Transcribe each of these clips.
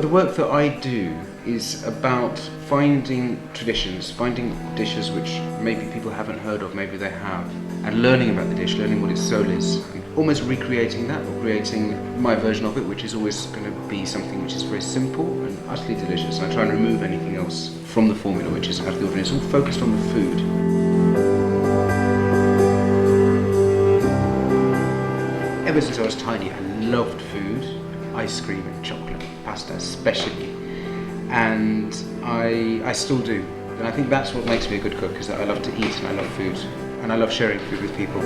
The work that I do is about finding traditions, finding dishes which maybe people haven't heard of, maybe they have, and learning about the dish, learning what its soul is, and almost recreating that, or creating my version of it, which is always going to be something which is very simple and utterly delicious. And I try and remove anything else from the formula, which is out of the ordinary. It's all focused on the food. Ever since I was tiny, I loved food, ice cream and chocolate, pasta especially, and I still do. And I think that's what makes me a good cook, is that I love to eat and I love food, and I love sharing food with people.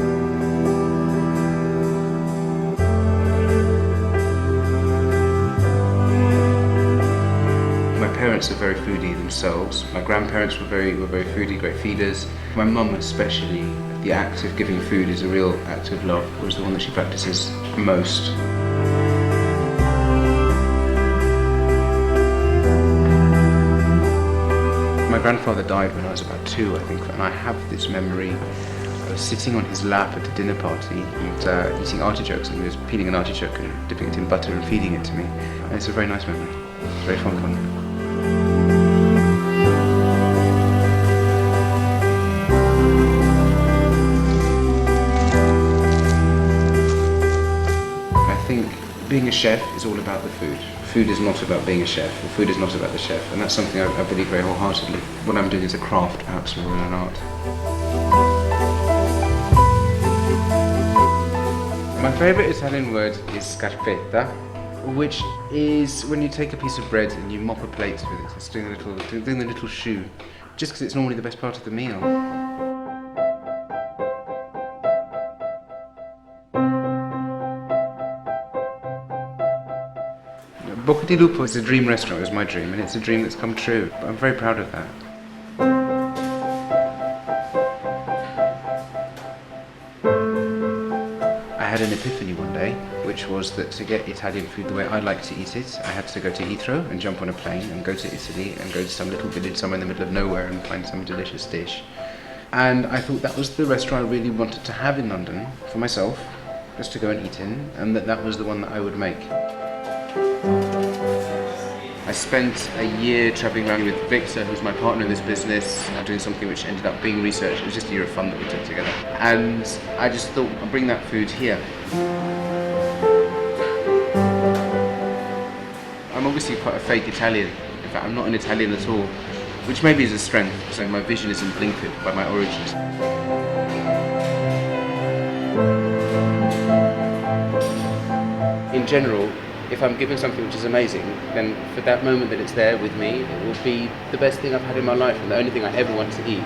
My parents are very foodie themselves. My grandparents were very foodie, great feeders. My mum especially, the act of giving food is a real act of love, was the one that she practices most. My grandfather died when I was about 2, I think, and I have this memory of sitting on his lap at a dinner party and eating artichokes, and he was peeling an artichoke and dipping it in butter and feeding it to me. And it's a very nice memory, it's a very fond one. I think being a chef is all about the food. Food is not about being a chef, or food is not about the chef, and that's something I believe very wholeheartedly. What I'm doing is a craft, perhaps, more than an art. My favourite Italian word is scarpetta, which is when you take a piece of bread and you mop a plate with it. It's doing the little shoe, just because it's normally the best part of the meal. Bocca di Lupo is a dream restaurant. It was my dream, and it's a dream that's come true. I'm very proud of that. I had an epiphany one day, which was that to get Italian food the way I like to eat it, I had to go to Heathrow and jump on a plane and go to Italy and go to some little village somewhere in the middle of nowhere and find some delicious dish. And I thought that was the restaurant I really wanted to have in London for myself, just to go and eat in, and that was the one that I would make. I spent a year travelling around with Victor, who's my partner in this business, doing something which ended up being research. It was just a year of fun that we took together. And I just thought, I'll bring that food here. I'm obviously quite a fake Italian. In fact, I'm not an Italian at all, which maybe is a strength, so my vision isn't blinkered by my origins. In general, if I'm given something which is amazing, then for that moment that it's there with me, it will be the best thing I've had in my life and the only thing I ever want to eat.